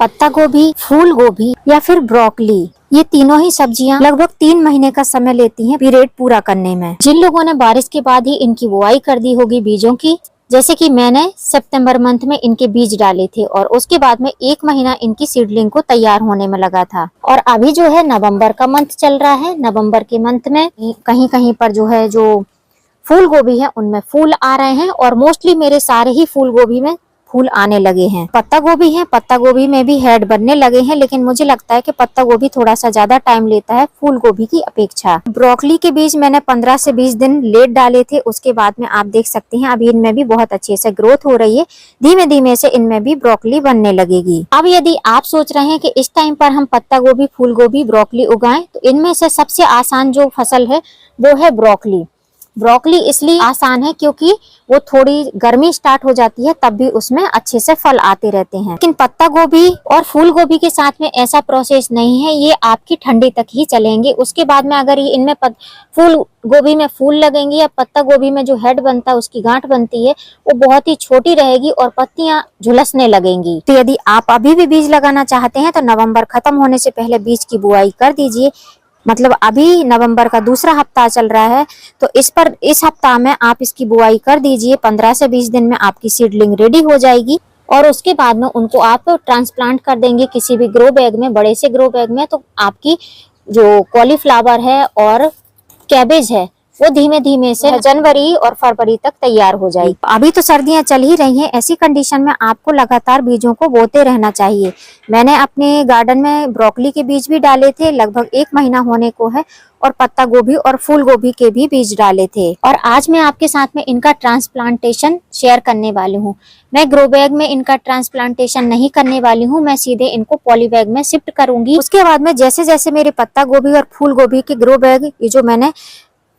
पत्ता गोभी, फूल गोभी या फिर ब्रोकली, ये तीनों ही सब्जियां लगभग 3 महीने का समय लेती हैं पीरियड पूरा करने में। जिन लोगों ने बारिश के बाद ही इनकी बुआई कर दी होगी बीजों की, जैसे कि मैंने सितंबर मंथ में इनके बीज डाले थे और उसके बाद में 1 महीना इनकी सीडलिंग को तैयार होने में लगा था। और अभी जो है नवंबर का मंथ चल रहा है। नवंबर के मंथ में कहीं कहीं पर जो है जो फूल गोभी है उनमें फूल आ रहे हैं और मोस्टली मेरे सारे ही फूल गोभी में फूल आने लगे हैं। पत्ता गोभी है, पत्ता गोभी में भी हेड बनने लगे हैं, लेकिन मुझे लगता है कि पत्ता गोभी थोड़ा सा ज्यादा टाइम लेता है फूल गोभी की अपेक्षा। ब्रोकली के बीज मैंने 15 से 20 दिन लेट डाले थे। उसके बाद में आप देख सकते हैं अभी इनमें भी बहुत अच्छे से ग्रोथ हो रही है। धीमे धीमे से इनमें भी ब्रोकली बनने लगेगी। अब यदि आप सोच रहे हैं कि इस टाइम पर हम पत्ता गोभी, फूल गोभी, ब्रोकली उगाएं, तो इनमें से सबसे आसान जो फसल है वो है ब्रोकली। ब्रोकली इसलिए आसान है क्योंकि वो थोड़ी गर्मी स्टार्ट हो जाती है तब भी उसमें अच्छे से फल आते रहते हैं। लेकिन पत्ता गोभी और फूल गोभी के साथ में ऐसा प्रोसेस नहीं है, ये आपकी ठंडी तक ही चलेंगे। उसके बाद में अगर ये इनमें फूल गोभी में फूल लगेंगे या पत्ता गोभी में जो हेड बनता है, उसकी गांठ बनती है, वो बहुत ही छोटी रहेगी और पत्तियां झुलसने लगेंगी। तो यदि आप अभी भी बीज लगाना चाहते हैं तो नवंबर खत्म होने से पहले बीज की बुआई कर दीजिए। मतलब अभी नवंबर का दूसरा हफ्ता चल रहा है, तो इस हफ्ता में आप इसकी बुआई कर दीजिए। 15 से 20 दिन में आपकी सीडलिंग रेडी हो जाएगी और उसके बाद में उनको आप ट्रांसप्लांट कर देंगे किसी भी ग्रो बैग में, बड़े से ग्रो बैग में। तो आपकी जो कॉलीफ्लावर है और कैबेज है वो धीमे धीमे से जनवरी और फरवरी तक तैयार हो जाएगी। अभी तो सर्दियां चल ही रही हैं, ऐसी कंडीशन में आपको लगातार बीजों को बोते रहना चाहिए। मैंने अपने गार्डन में ब्रोकली के बीज भी डाले थे, लगभग 1 महीना होने को है, और पत्ता गोभी और फूल गोभी के भी बीज डाले थे। और आज मैं आपके साथ में इनका ट्रांसप्लांटेशन शेयर करने वाली हूँ। मैं ग्रो बैग में इनका ट्रांसप्लांटेशन नहीं करने वाली हूँ, मैं सीधे इनको पॉली बैग में शिफ्ट करूंगी। उसके बाद में जैसे जैसे मेरे पत्ता गोभी और फूल गोभी के ग्रो बैग ये जो मैंने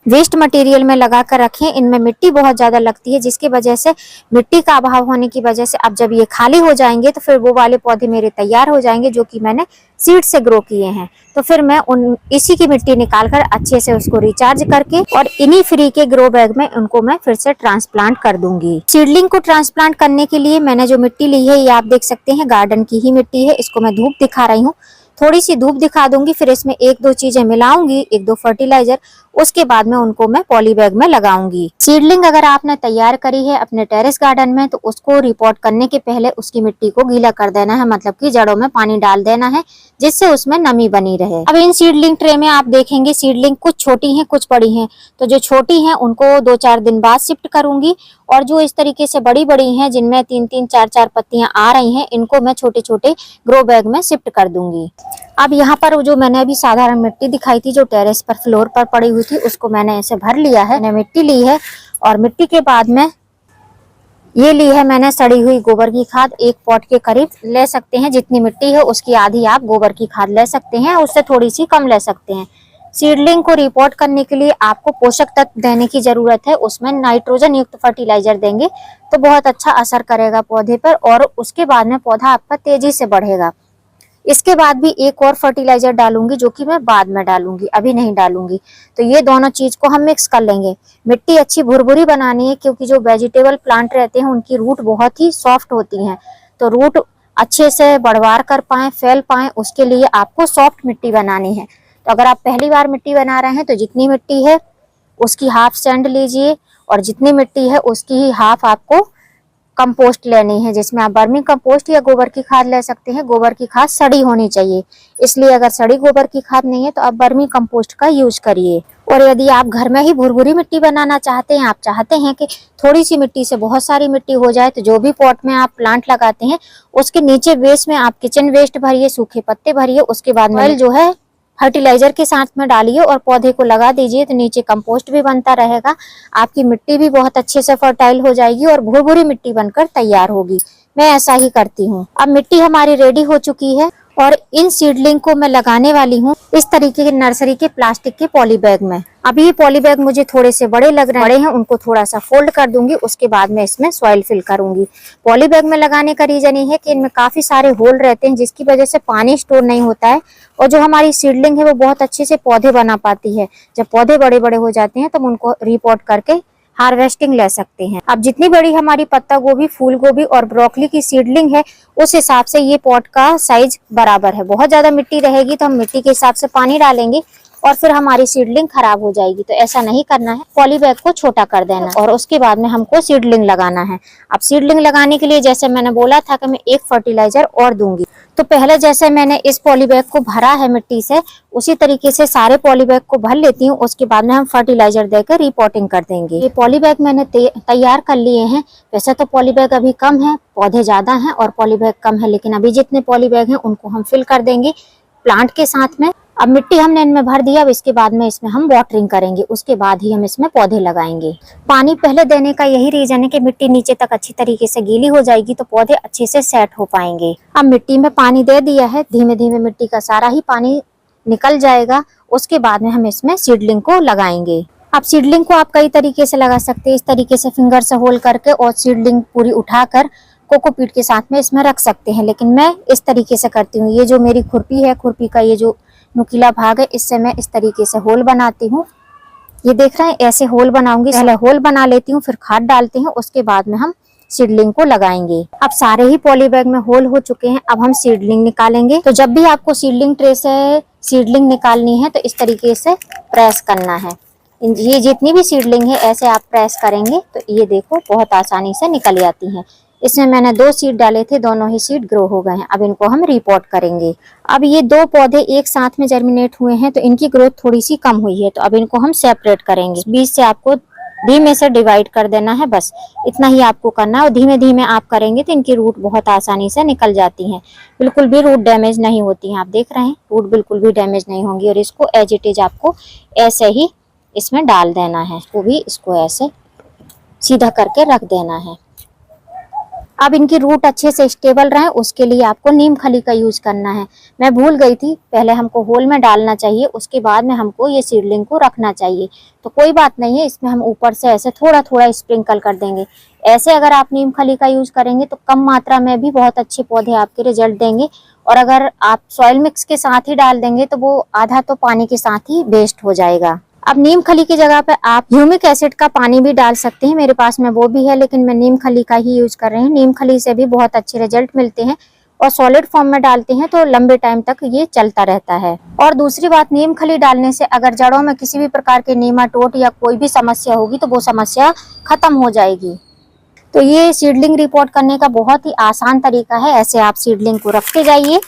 वेस्ट मटेरियल में लगा कर रखे हैं, इनमें मिट्टी बहुत ज्यादा लगती है, जिसकी वजह से मिट्टी का अभाव होने की वजह से अब जब ये खाली हो जाएंगे तो फिर वो वाले पौधे मेरे तैयार हो जाएंगे जो कि मैंने सीड से ग्रो किए हैं। तो फिर मैं इसी की मिट्टी निकाल कर अच्छे से उसको रिचार्ज करके और इन्हीं फ्री के ग्रो बैग में उनको मैं फिर से ट्रांसप्लांट कर दूंगी। सीडलिंग को ट्रांसप्लांट करने के लिए मैंने जो मिट्टी ली है ये आप देख सकते हैं गार्डन की ही मिट्टी है। इसको मैं धूप दिखा रही हूँ, थोड़ी सी धूप दिखा दूंगी, फिर इसमें 1-2 चीजें मिलाऊंगी, 1-2 फर्टिलाइजर, उसके बाद में उनको मैं पॉली बैग में लगाऊंगी। सीडलिंग अगर आपने तैयार करी है अपने टेरेस गार्डन में तो उसको रिपोर्ट करने के पहले उसकी मिट्टी को गीला कर देना है, मतलब कि जड़ों में पानी डाल देना है जिससे उसमें नमी बनी रहे। अब इन सीडलिंग ट्रे में आप देखेंगे सीडलिंग कुछ छोटी हैं कुछ बड़ी हैं, तो जो छोटी हैं उनको 2-4 दिन बाद शिफ्ट करूंगी और जो इस तरीके से बड़ी बड़ी हैं जिनमें 3-3, 4-4 पत्तियां आ रही हैं इनको मैं छोटे छोटे ग्रो बैग में शिफ्ट कर दूंगी। अब यहाँ पर जो मैंने अभी साधारण मिट्टी दिखाई थी जो टेरेस पर फ्लोर पर पड़ी हुई थी उसको मैंने ऐसे भर लिया है। मैंने मिट्टी ली है और मिट्टी के बाद में ये ली है मैंने सड़ी हुई गोबर की खाद। 1 पॉट के करीब ले सकते हैं, जितनी मिट्टी है उसकी आधी आप गोबर की खाद ले सकते हैं, उससे थोड़ी सी कम ले सकते हैं। सीडलिंग को रिपोर्ट करने के लिए आपको पोषक तत्व देने की जरूरत है, उसमें नाइट्रोजन युक्त फर्टिलाइजर देंगे तो बहुत अच्छा असर करेगा पौधे पर और उसके बाद में पौधा आपका तेजी से बढ़ेगा। इसके बाद भी एक और फर्टिलाइजर डालूंगी जो कि मैं बाद में डालूंगी, अभी नहीं डालूंगी। तो ये दोनों चीज को हम मिक्स कर लेंगे। मिट्टी अच्छी भुरभुरी बनानी है क्योंकि जो वेजिटेबल प्लांट रहते हैं उनकी रूट बहुत ही सॉफ्ट होती हैं, तो रूट अच्छे से बढ़वार कर पाए, फैल पाए, उसके लिए आपको सॉफ्ट मिट्टी बनानी है। तो अगर आप पहली बार मिट्टी बना रहे हैं तो जितनी मिट्टी है उसकी हाफ सैंड लीजिए और जितनी मिट्टी है उसकी ही हाफ आपको कंपोस्ट लेनी है, जिसमें आप वर्मी कंपोस्ट या गोबर की खाद ले सकते हैं। गोबर की खाद सड़ी होनी चाहिए, इसलिए अगर सड़ी गोबर की खाद नहीं है तो आप वर्मी कंपोस्ट का यूज करिए। और यदि आप घर में ही भुरभुरी मिट्टी बनाना चाहते हैं, आप चाहते हैं कि थोड़ी सी मिट्टी से बहुत सारी मिट्टी हो जाए, तो जो भी पॉट में आप प्लांट लगाते हैं उसके नीचे बेस में आप किचन वेस्ट भरिए, सूखे पत्ते भरिए, उसके बाद में जो है फर्टिलाइजर के साथ में डालिए और पौधे को लगा दीजिए, तो नीचे कंपोस्ट भी बनता रहेगा, आपकी मिट्टी भी बहुत अच्छे से फर्टाइल हो जाएगी और भुरभुरी मिट्टी बनकर तैयार होगी। मैं ऐसा ही करती हूँ। अब मिट्टी हमारी रेडी हो चुकी है और इन सीडलिंग को मैं लगाने वाली हूँ इस तरीके के नर्सरी के प्लास्टिक के पॉली बैग में। अभी ये पॉली बैग मुझे थोड़े से बड़े लग रहे हैं, उनको थोड़ा सा फोल्ड कर दूंगी, उसके बाद में इसमें सॉइल फिल करूंगी। पॉली बैग में लगाने का रीजन ये है कि इनमें काफी सारे होल रहते हैं जिसकी वजह से पानी स्टोर नहीं होता है और जो हमारी सीडलिंग है वो बहुत अच्छे से पौधे बना पाती है। जब पौधे बड़े बड़े हो जाते हैं तब उनको रिपोर्ट करके हार्वेस्टिंग ले सकते हैं। अब जितनी बड़ी हमारी पत्ता गोभी, फूल गोभी और ब्रोकली की सीडलिंग है, उस हिसाब से ये पॉट का साइज बराबर है। बहुत ज्यादा मिट्टी रहेगी तो हम मिट्टी के हिसाब से पानी डालेंगे और फिर हमारी सीडलिंग खराब हो जाएगी, तो ऐसा नहीं करना है। पॉली बैग को छोटा कर देना और उसके बाद में हमको सीडलिंग लगाना है। अब सीडलिंग लगाने के लिए जैसे मैंने बोला था कि मैं एक फर्टिलाइजर और दूंगी, तो पहले जैसे मैंने इस पॉली बैग को भरा है मिट्टी से, उसी तरीके से सारे पॉली बैग को भर लेती हूँ। उसके बाद में हम फर्टिलाइजर देकर रिपोर्टिंग कर देंगे। ये पॉली बैग मैंने तैयार कर लिए हैं। वैसे तो पॉली बैग अभी कम है, पौधे ज्यादा हैं और पॉली बैग कम है, लेकिन अभी जितने पॉली बैग हैं उनको हम फिल कर देंगे प्लांट के साथ में। अब मिट्टी हमने इनमें भर दिया। अब इसके बाद में इसमें हम वाटरिंग करेंगे, उसके बाद ही हम इसमें पौधे लगाएंगे। पानी पहले देने का यही रीजन है कि मिट्टी नीचे तक अच्छी तरीके से गीली हो जाएगी तो पौधे अच्छे से सेट हो पाएंगे। अब मिट्टी में पानी दे दिया है, धीमे धीमे मिट्टी का सारा ही पानी निकल जाएगा। उसके बाद में हम इसमें सीडलिंग को लगाएंगे। अब सीडलिंग को आप कई तरीके से लगा सकते हैं। इस तरीके से फिंगर से होल करके और सीडलिंग पूरी उठाकर कोकोपीट के साथ में इसमें रख सकते हैं, लेकिन मैं इस तरीके से करती हूँ। ये जो मेरी खुरपी है, खुरपी का ये जो नुकीला भाग है, इससे मैं इस तरीके से होल बनाती हूँ। ये देख रहे हैं, ऐसे होल बनाऊंगी। पहले होल बना लेती हूँ, फिर खाद डालते हैं, उसके बाद में हम सीडलिंग को लगाएंगे। अब सारे ही पॉली बैग में होल हो चुके हैं। अब हम सीडलिंग निकालेंगे। तो जब भी आपको सीडलिंग ट्रे से सीडलिंग निकालनी है तो इस तरीके से प्रेस करना है। ये जितनी भी सीडलिंग है ऐसे आप प्रेस करेंगे तो ये देखो बहुत आसानी से निकल जाती हैं। इसमें मैंने 2 सीड डाले थे, दोनों ही सीड ग्रो हो गए हैं। अब इनको हम रिपोर्ट करेंगे। अब ये 2 पौधे एक साथ में जर्मिनेट हुए हैं तो इनकी ग्रोथ थोड़ी सी कम हुई है, तो अब इनको हम सेपरेट करेंगे। बीच से आपको धीमे से डिवाइड कर देना है, बस इतना ही आपको करना है। और धीमे धीमे आप करेंगे तो इनकी रूट बहुत आसानी से निकल जाती हैं। बिल्कुल भी रूट डैमेज नहीं होती हैं। आप देख रहे हैं, रूट बिल्कुल भी डैमेज नहीं होंगी। और इसको एज इट इज आपको ऐसे ही इसमें डाल देना है। इसको ऐसे सीधा करके रख देना है। अब इनकी रूट अच्छे से स्टेबल रहे उसके लिए आपको नीम खली का यूज करना है। मैं भूल गई थी, पहले हमको होल में डालना चाहिए, उसके बाद में हमको ये सीडलिंग को रखना चाहिए। तो कोई बात नहीं है, इसमें हम ऊपर से ऐसे थोड़ा थोड़ा स्प्रिंकल कर देंगे। ऐसे अगर आप नीम खली का यूज करेंगे तो कम मात्रा में भी बहुत अच्छे पौधे आपके रिजल्ट देंगे। और अगर आप सॉइल मिक्स के साथ ही डाल देंगे तो वो आधा तो पानी के साथ ही वेस्ट हो जाएगा। अब नीम खली की जगह पे आप ह्यूमिक एसिड का पानी भी डाल सकते हैं। मेरे पास में वो भी है, लेकिन मैं नीम खली का ही यूज कर रही हूँ। नीम खली से भी बहुत अच्छे रिजल्ट मिलते हैं और सॉलिड फॉर्म में डालते हैं तो लंबे टाइम तक ये चलता रहता है। और दूसरी बात, नीम खली डालने से अगर जड़ों में किसी भी प्रकार के नीमाटोड या कोई भी समस्या होगी तो वो समस्या खत्म हो जाएगी। तो ये सीडलिंग रिपोर्ट करने का बहुत ही आसान तरीका है। ऐसे आप सीडलिंग को रखते जाइए,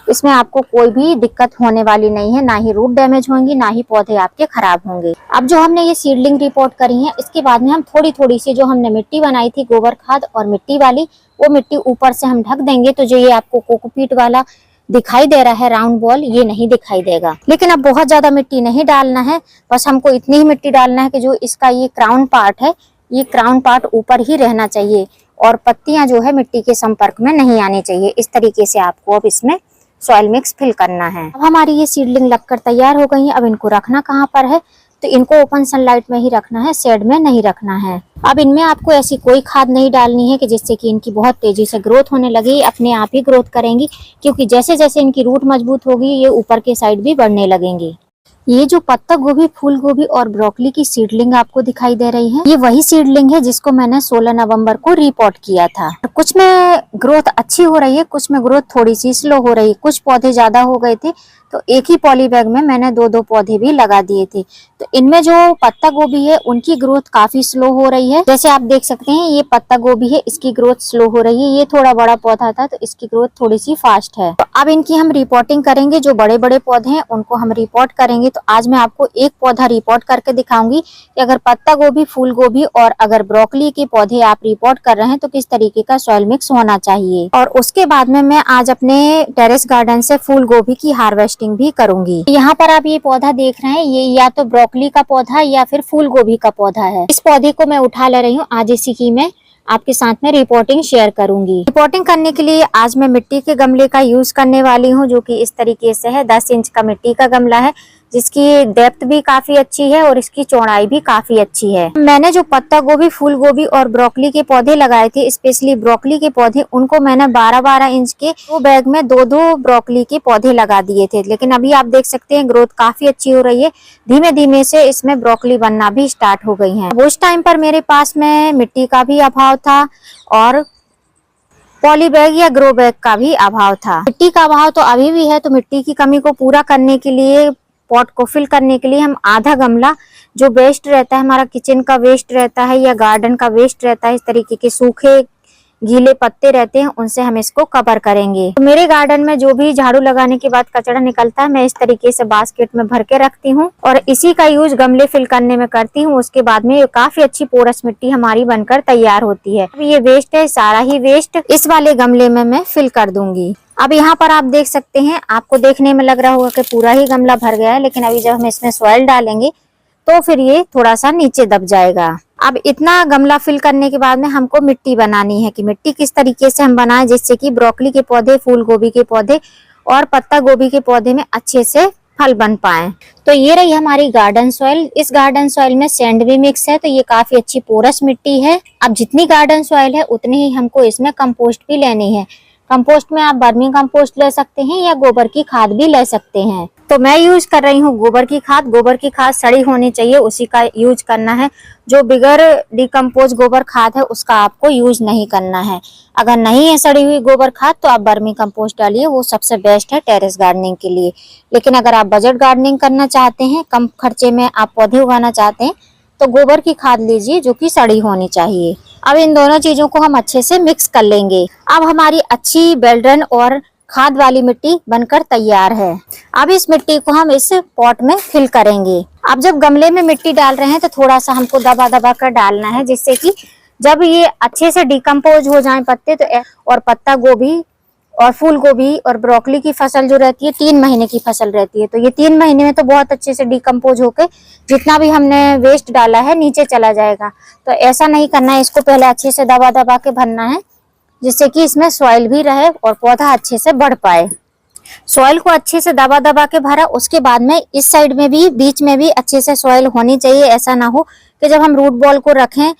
इसमें आपको कोई भी दिक्कत होने वाली नहीं है। ना ही रूट डैमेज होंगी, ना ही पौधे आपके खराब होंगे। अब जो हमने ये सीडलिंग रिपोर्ट करी है, इसके बाद में हम थोड़ी थोड़ी सी जो हमने मिट्टी बनाई थी गोबर खाद और मिट्टी वाली, वो मिट्टी ऊपर से हम ढक देंगे। तो जो ये आपको कोकोपीट वाला दिखाई दे रहा है राउंड बॉल, ये नहीं दिखाई देगा। लेकिन अब बहुत ज्यादा मिट्टी नहीं डालना है, बस हमको इतनी ही मिट्टी डालना है कि जो इसका ये क्राउन पार्ट है, ये क्राउन पार्ट ऊपर ही रहना चाहिए और पत्तियां जो है मिट्टी के संपर्क में नहीं आनी चाहिए। इस तरीके से आपको अब इसमें सॉइल मिक्स फिल करना है। अब हमारी ये सीडलिंग लगकर तैयार हो गई है। अब इनको रखना कहाँ पर है, तो इनको ओपन सनलाइट में ही रखना है, शेड में नहीं रखना है। अब इनमें आपको ऐसी कोई खाद नहीं डालनी है कि जिससे कि इनकी बहुत तेजी से ग्रोथ होने लगे। अपने आप ही ग्रोथ करेंगी, क्योंकि जैसे जैसे इनकी रूट मजबूत होगी ये ऊपर के साइड भी बढ़ने लगेंगी। ये जो पत्ता गोभी, फूल गोभी और ब्रोकली की सीडलिंग आपको दिखाई दे रही है, ये वही सीडलिंग है जिसको मैंने 16 नवंबर को रिपोर्ट किया था। कुछ में ग्रोथ अच्छी हो रही है, कुछ में ग्रोथ थोड़ी सी स्लो हो रही है। कुछ पौधे ज्यादा हो गए थे तो एक ही पॉली बैग में मैंने 2-2 पौधे भी लगा दिए थे। तो इनमें जो पत्ता गोभी है उनकी ग्रोथ काफी स्लो हो रही है। जैसे आप देख सकते हैं, ये पत्ता गोभी है, इसकी ग्रोथ स्लो हो रही है। ये थोड़ा बड़ा पौधा था तो इसकी ग्रोथ थोड़ी सी फास्ट है। तो अब इनकी हम रिपोर्टिंग करेंगे। जो बड़े बड़े पौधे हैं उनको हम रिपोर्ट करेंगे। तो आज मैं आपको एक पौधा रिपोर्ट करके दिखाऊंगी कि अगर पत्ता गोभी, फूल गोभी और अगर ब्रोकली के पौधे आप रिपोर्ट कर रहे हैं तो किस तरीके का सॉइल मिक्स होना चाहिए। और उसके बाद में मैं आज अपने टेरेस गार्डन से फूल गोभी की हार्वेस्टिंग भी करूंगी। यहाँ पर आप ये पौधा देख रहे हैं, ये या तो ब्रोकली का पौधा या फिर फूल गोभी का पौधा है। इस पौधे को मैं उठा ले रही हूँ। आज इसी की मैं आपके साथ में रिपोर्टिंग शेयर करूंगी। रिपोर्टिंग करने के लिए आज मैं मिट्टी के गमले का यूज करने वाली हूँ, जो कि इस तरीके से है। 10 इंच का मिट्टी का गमला है जिसकी डेप्थ भी काफी अच्छी है और इसकी चौड़ाई भी काफी अच्छी है। मैंने जो पत्ता गोभी, फूल गोभी और ब्रोकली के पौधे लगाए थे, स्पेशली ब्रोकली के पौधे, उनको मैंने 12-12 इंच के 2 बैग में 2-2 ब्रोकली के पौधे लगा दिए थे। लेकिन अभी आप देख सकते हैं ग्रोथ काफी अच्छी हो रही है। धीमे धीमे से इसमें ब्रोकली बनना भी स्टार्ट हो गई है। उस टाइम पर मेरे पास में मिट्टी का भी अभाव था और पॉली बैग या ग्रो बैग का भी अभाव था। मिट्टी का अभाव तो अभी भी है, तो मिट्टी की कमी को पूरा करने के लिए, पॉट को फिल करने के लिए हम आधा गमला जो वेस्ट रहता है, हमारा किचन का वेस्ट रहता है या गार्डन का वेस्ट रहता है, इस तरीके के सूखे गीले पत्ते रहते हैं, उनसे हम इसको कवर करेंगे। तो मेरे गार्डन में जो भी झाड़ू लगाने के बाद कचरा निकलता है, मैं इस तरीके से बास्केट में भर के रखती हूँ और इसी का यूज गमले फिल करने में करती हूँ। उसके बाद में काफी अच्छी पोरस मिट्टी हमारी बनकर तैयार होती है। अब ये वेस्ट है, सारा ही वेस्ट इस वाले गमले में मैं फिल कर दूंगी। अब यहाँ पर आप देख सकते हैं, आपको देखने में लग रहा होगा कि पूरा ही गमला भर गया है, लेकिन अभी जब हम इसमें सॉइल डालेंगे तो फिर ये थोड़ा सा नीचे दब जाएगा। अब इतना गमला फिल करने के बाद में हमको मिट्टी बनानी है कि मिट्टी किस तरीके से हम बनाएं जिससे कि ब्रोकली के पौधे, फूल गोभी के पौधे और पत्ता गोभी के पौधे में अच्छे से फल बन पाए। तो ये रही हमारी गार्डन सॉइल। इस गार्डन सॉइल में सैंड भी मिक्स है, तो ये काफी अच्छी पोरस मिट्टी है। अब जितनी गार्डन सॉइल है उतनी ही हमको इसमें कंपोस्ट भी लेनी है। कंपोस्ट में आप वर्मी कंपोस्ट ले सकते हैं या गोबर की खाद भी ले सकते हैं। तो मैं यूज कर रही हूँ गोबर की खाद। गोबर की खाद सड़ी होनी चाहिए, उसी का यूज करना है। जो बिगर डिकम्पोज गोबर खाद है उसका आपको यूज नहीं करना है। अगर नहीं है सड़ी हुई गोबर खाद तो आप वर्मी कंपोस्ट डालिए, वो सबसे बेस्ट है टेरेस गार्डनिंग के लिए। लेकिन अगर आप बजट गार्डनिंग करना चाहते हैं, कम खर्चे में आप पौधे उगाना चाहते हैं, तो गोबर की खाद लीजिए जो कि सड़ी होनी चाहिए। अब इन दोनों चीजों को हम अच्छे से मिक्स कर लेंगे। अब हमारी अच्छी बेल्ड्रन और खाद वाली मिट्टी बनकर तैयार है। अब इस मिट्टी को हम इस पॉट में फिल करेंगे। अब जब गमले में मिट्टी डाल रहे हैं तो थोड़ा सा हमको दबा दबा कर डालना है, जिससे कि जब ये अच्छे से डिकम्पोज हो जाएं पत्ते, तो और पत्ता गोभी और फूल गोभी और ब्रोकली की फसल जो रहती है 3 महीने की फसल रहती है, तो ये 3 महीने में तो बहुत अच्छे से डिकम्पोज होकर जितना भी हमने वेस्ट डाला है नीचे चला जाएगा। तो ऐसा नहीं करना है, इसको पहले अच्छे से दबा दबा के भरना है, जिससे कि इसमें सॉइल भी रहे और पौधा अच्छे से बढ़ पाए। सॉइल को अच्छे से दबा दबा के भरा, उसके बाद में इस साइड में भी, बीच में भी अच्छे से सॉइल होनी चाहिए। ऐसा ना हो कि जब हम रूट बॉल को रखें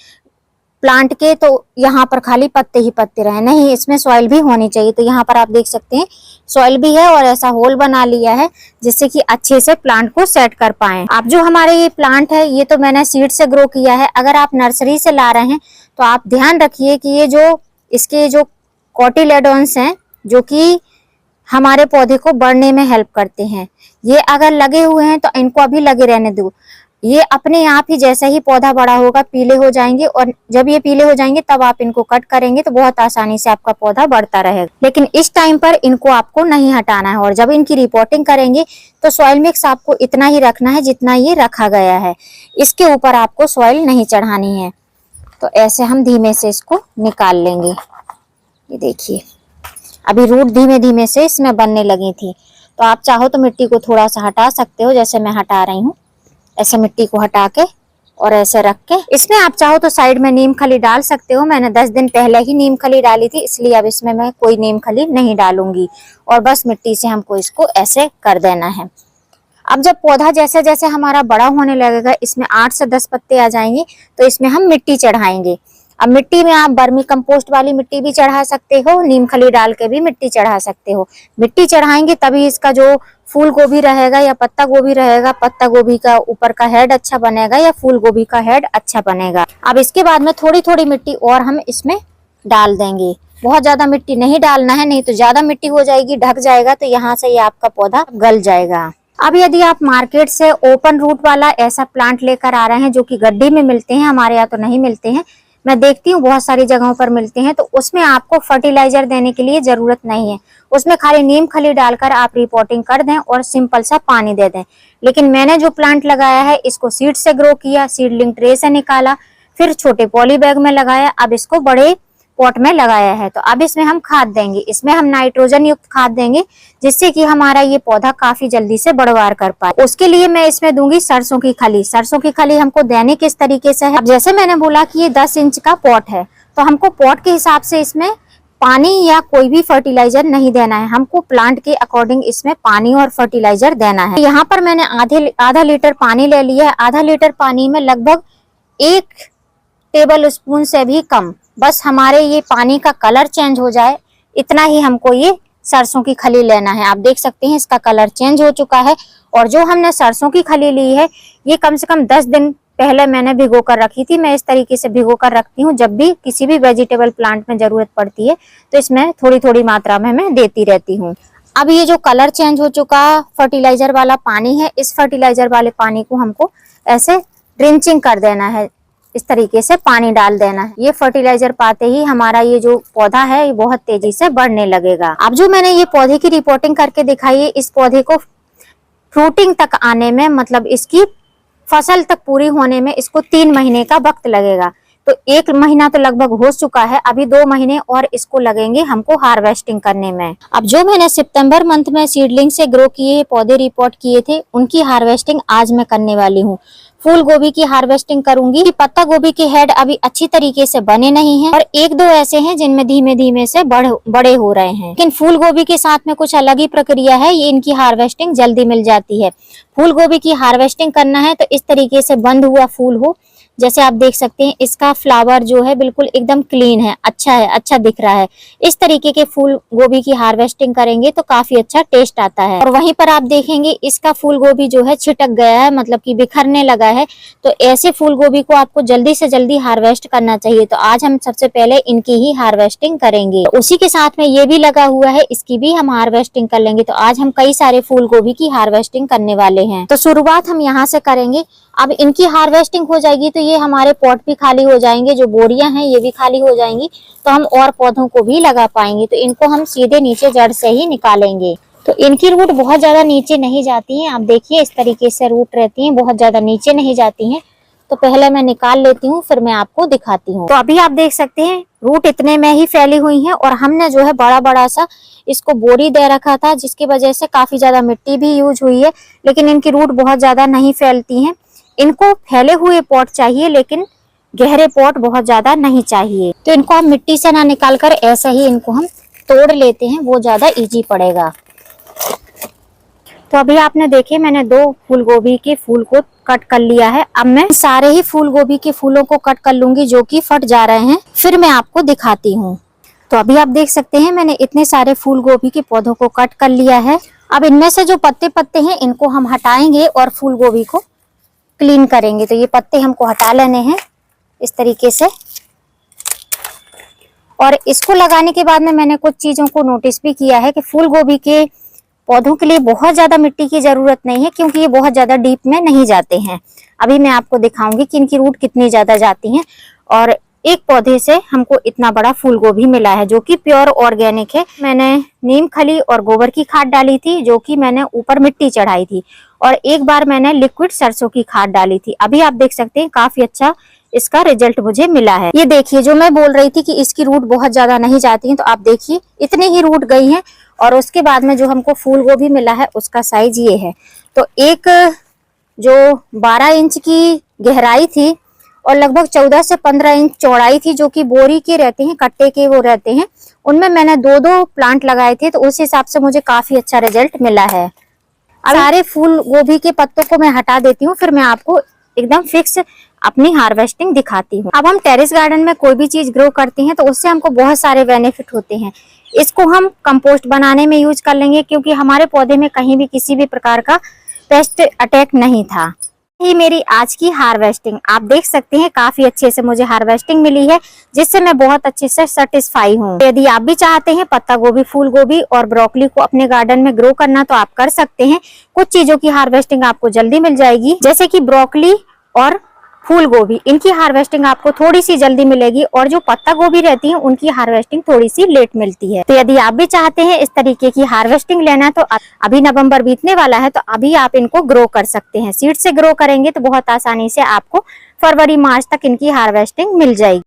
प्लांट के तो यहाँ पर खाली पत्ते ही पत्ते रहे, नहीं, इसमें सॉइल भी होनी चाहिए। तो यहाँ पर आप देख सकते हैं सॉइल भी है और ऐसा होल बना लिया है जिससे कि अच्छे से प्लांट को सेट कर पाए। अब जो हमारे ये प्लांट है ये तो मैंने सीड से ग्रो किया है। अगर आप नर्सरी से ला रहे हैं तो आप ध्यान रखिए कि ये जो इसके जो कोटिलेडोन्स हैं जो कि हमारे पौधे को बढ़ने में हेल्प करते हैं, ये अगर लगे हुए हैं तो इनको अभी लगे रहने दो। ये अपने आप ही जैसे ही पौधा बड़ा होगा पीले हो जाएंगे, और जब ये पीले हो जाएंगे तब आप इनको कट करेंगे तो बहुत आसानी से आपका पौधा बढ़ता रहेगा। लेकिन इस टाइम पर इनको आपको नहीं हटाना है, और जब इनकी रिपोर्टिंग करेंगे तो सॉइल मिक्स आपको इतना ही रखना है जितना ये रखा गया है। इसके ऊपर आपको सॉइल नहीं चढ़ानी है। तो ऐसे हम धीमे से इसको निकाल लेंगे। ये देखिए अभी रूट धीमे धीमे से इसमें बनने लगी थी। तो आप चाहो तो मिट्टी को थोड़ा सा हटा सकते हो, जैसे मैं हटा रही हूँ। ऐसे मिट्टी को हटा के और ऐसे रख के इसमें आप चाहो तो साइड में नीम खली डाल सकते हो। मैंने 10 दिन पहले ही नीम खली डाली थी, इसलिए अब इसमें मैं कोई नीम खली नहीं डालूंगी। और बस मिट्टी से हमको इसको ऐसे कर देना है। अब जब पौधा जैसे जैसे हमारा बड़ा होने लगेगा, इसमें 8 से 10 पत्ते आ जाएंगे, तो इसमें हम मिट्टी चढ़ाएंगे। अब मिट्टी में आप वर्मी कंपोस्ट वाली मिट्टी भी चढ़ा सकते हो, नीम खली डाल के भी मिट्टी चढ़ा सकते हो। मिट्टी चढ़ाएंगे तभी इसका जो फूल गोभी रहेगा या पत्ता गोभी रहेगा, पत्ता गोभी का ऊपर का हेड अच्छा बनेगा या फूल गोभी का हेड अच्छा बनेगा। अब इसके बाद में थोड़ी थोड़ी मिट्टी और हम इसमें डाल देंगे। बहुत ज्यादा मिट्टी नहीं डालना है, नहीं तो ज्यादा मिट्टी हो जाएगी, ढक जाएगा, तो यहाँ से ये आपका पौधा गल जाएगा। अब यदि आप मार्केट से ओपन रूट वाला ऐसा प्लांट लेकर आ रहे हैं जो कि गड्ढे में मिलते हैं, हमारे यहाँ तो नहीं मिलते हैं, मैं देखती हूँ बहुत सारी जगहों पर मिलते हैं, तो उसमें आपको फर्टिलाइजर देने के लिए जरूरत नहीं है। उसमें खाली नीम खली डालकर आप रिपोर्टिंग कर दें और सिंपल सा पानी दे दें। लेकिन मैंने जो प्लांट लगाया है इसको सीड से ग्रो किया, सीडलिंग ट्रे से निकाला, फिर छोटे पॉली बैग में लगाया, अब इसको बड़े पॉट में लगाया है। तो अब इसमें हम खाद देंगे, इसमें हम नाइट्रोजन युक्त खाद देंगे, जिससे कि हमारा ये पौधा काफी जल्दी से बढ़वार कर पाए। उसके लिए मैं इसमें दूंगी सरसों की खली। सरसों की खली हमको देने किस तरीके से है, अब जैसे मैंने बोला कि ये 10 इंच का पॉट है, तो हमको पॉट के हिसाब से इसमें पानी या कोई भी फर्टिलाइजर नहीं देना है, हमको प्लांट के अकॉर्डिंग इसमें पानी और फर्टिलाइजर देना है। यहाँ पर मैंने आधा लीटर पानी ले लिया है। आधा लीटर पानी में लगभग 1 टेबल स्पून से भी कम, बस हमारे ये पानी का कलर चेंज हो जाए, इतना ही हमको ये सरसों की खली लेना है। आप देख सकते हैं इसका कलर चेंज हो चुका है। और जो हमने सरसों की खली ली है ये कम से कम 10 दिन पहले मैंने भिगो कर रखी थी। मैं इस तरीके से भिगो कर रखती हूँ, जब भी किसी भी वेजिटेबल प्लांट में जरूरत पड़ती है तो इसमें थोड़ी थोड़ी मात्रा में मैं देती रहती हूँ। अब ये जो कलर चेंज हो चुका फर्टिलाइजर वाला पानी है, इस फर्टिलाइजर वाले पानी को हमको ऐसे ड्रिंचिंग कर देना है, इस तरीके से पानी डाल देना है। ये फर्टिलाइजर पाते ही हमारा ये जो पौधा है ये बहुत तेजी से बढ़ने लगेगा। अब जो मैंने ये पौधे की रिपोर्टिंग करके दिखाई है, इस पौधे को फ्रूटिंग तक आने में, मतलब इसकी फसल तक पूरी होने में इसको 3 महीने का वक्त लगेगा। तो 1 महीना तो लगभग हो चुका है, अभी 2 महीने और इसको लगेंगे हमको हार्वेस्टिंग करने में। अब जो मैंने सितंबर मंथ में सीडलिंग से ग्रो किए पौधे रिपोर्ट किए थे, उनकी हार्वेस्टिंग आज मैं करने वाली हूँ। फूल गोभी की हार्वेस्टिंग करूंगी। पत्ता गोभी के हेड अभी अच्छी तरीके से बने नहीं हैं और 1-2 ऐसे हैं जिनमें धीमे धीमे से बड़े हो रहे हैं। लेकिन फूल गोभी के साथ में कुछ अलग ही प्रक्रिया है, ये इनकी हार्वेस्टिंग जल्दी मिल जाती है। फूल गोभी की हार्वेस्टिंग करना है तो इस तरीके से बंद हुआ फूल हो, जैसे आप देख सकते हैं इसका फ्लावर जो है बिल्कुल एकदम क्लीन है, अच्छा दिख रहा है। इस तरीके के फूल गोभी की हार्वेस्टिंग करेंगे तो काफी अच्छा टेस्ट आता है। और वहीं पर आप देखेंगे इसका फूल गोभी जो है छिटक गया है, मतलब कि बिखरने लगा है। तो ऐसे फूल गोभी को आपको जल्दी से जल्दी हार्वेस्ट करना चाहिए। तो आज हम सबसे पहले इनकी ही हार्वेस्टिंग करेंगे। उसी के साथ में ये भी लगा हुआ है, इसकी भी हम हार्वेस्टिंग कर लेंगे। तो आज हम कई सारे फूल गोभी की हार्वेस्टिंग करने वाले हैं। तो शुरुआत हम यहाँ से करेंगे। अब इनकी हार्वेस्टिंग हो जाएगी तो ये हमारे पॉट भी खाली हो जाएंगे, जो बोरियां हैं ये भी खाली हो जाएंगी, तो हम और पौधों को भी लगा पाएंगे। तो इनको हम सीधे नीचे जड़ से ही निकालेंगे। तो इनकी रूट बहुत ज्यादा नीचे नहीं जाती हैं, आप देखिए इस तरीके से रूट रहती हैं, बहुत ज्यादा नीचे नहीं जाती हैं। तो पहले मैं निकाल लेती हूँ, फिर मैं आपको दिखाती हूँ। तो अभी आप देख सकते हैं रूट इतने में ही फैली हुई है। और हमने जो है बड़ा बड़ा सा इसको बोरी दे रखा था, जिसकी वजह से काफी ज्यादा मिट्टी भी यूज हुई है, लेकिन इनकी रूट बहुत ज्यादा नहीं फैलती है। इनको फैले हुए पॉट चाहिए, लेकिन गहरे पॉट बहुत ज्यादा नहीं चाहिए। तो इनको हम मिट्टी से ना निकाल कर ऐसे ही इनको हम तोड़ लेते हैं, वो ज्यादा इजी पड़ेगा। तो अभी आपने देखे मैंने 2 फूल गोभी के फूल को कट कर लिया है। अब मैं सारे ही फूल गोभी के फूलों को कट कर लूंगी जो कि फट जा रहे हैं, फिर मैं आपको दिखाती हूँ। तो अभी आप देख सकते हैं मैंने इतने सारे फूल गोभी के पौधों को कट कर लिया है। अब इनमें से जो पत्ते हैं इनको हम हटाएंगे और फूल गोभी को क्लीन करेंगे। तो ये पत्ते हमको हटा लेने हैं इस तरीके से। और इसको लगाने के बाद में मैंने कुछ चीजों को नोटिस भी किया है कि फूल गोभी के पौधों के लिए बहुत ज्यादा मिट्टी की जरूरत नहीं है, क्योंकि ये बहुत ज्यादा डीप में नहीं जाते हैं। अभी मैं आपको दिखाऊंगी कि इनकी रूट कितनी ज्यादा जाती हैं। और एक पौधे से हमको इतना बड़ा फूल गोभी मिला है जो कि प्योर ऑर्गेनिक है। मैंने नीम खली और गोबर की खाद डाली थी, जो कि मैंने ऊपर मिट्टी चढ़ाई थी, और एक बार मैंने लिक्विड सरसों की खाद डाली थी। अभी आप देख सकते हैं काफी अच्छा इसका रिजल्ट मुझे मिला है। ये देखिए जो मैं बोल रही थी कि इसकी रूट बहुत ज्यादा नहीं जाती है, तो आप देखिए इतनी ही रूट गई है। और उसके बाद में जो हमको फूल गोभी मिला है उसका साइज ये है। तो एक जो 12 इंच की गहराई थी और लगभग 14 से 15 इंच चौड़ाई थी, जो कि बोरी के रहते हैं, कट्टे के वो रहते हैं, उनमें मैंने 2-2 प्लांट लगाए थे। तो उस हिसाब से मुझे काफी अच्छा रिजल्ट मिला है। अब सारे फूल गोभी के पत्तों को मैं हटा देती हूँ, फिर मैं आपको एकदम फिक्स अपनी हार्वेस्टिंग दिखाती हूँ। अब हम टेरेस गार्डन में कोई भी चीज ग्रो करते हैं तो उससे हमको बहुत सारे बेनिफिट होते हैं। इसको हम कंपोस्ट बनाने में यूज कर लेंगे, क्योंकि हमारे पौधे में कहीं भी किसी भी प्रकार का पेस्ट अटैक नहीं था। ये मेरी आज की हार्वेस्टिंग आप देख सकते हैं, काफी अच्छे से मुझे हार्वेस्टिंग मिली है, जिससे मैं बहुत अच्छे से सेटिस्फाई हूँ। यदि आप भी चाहते हैं पत्ता गोभी, फूल गोभी और ब्रोकली को अपने गार्डन में ग्रो करना, तो आप कर सकते हैं। कुछ चीजों की हार्वेस्टिंग आपको जल्दी मिल जाएगी, जैसे कि ब्रोकली और फूल गोभी, इनकी हार्वेस्टिंग आपको थोड़ी सी जल्दी मिलेगी, और जो पत्ता गोभी रहती है उनकी हार्वेस्टिंग थोड़ी सी लेट मिलती है। तो यदि आप भी चाहते हैं इस तरीके की हार्वेस्टिंग लेना, तो अभी नवंबर बीतने वाला है, तो अभी आप इनको ग्रो कर सकते हैं। सीड से ग्रो करेंगे तो बहुत आसानी से आपको फरवरी मार्च तक इनकी हार्वेस्टिंग मिल जाएगी।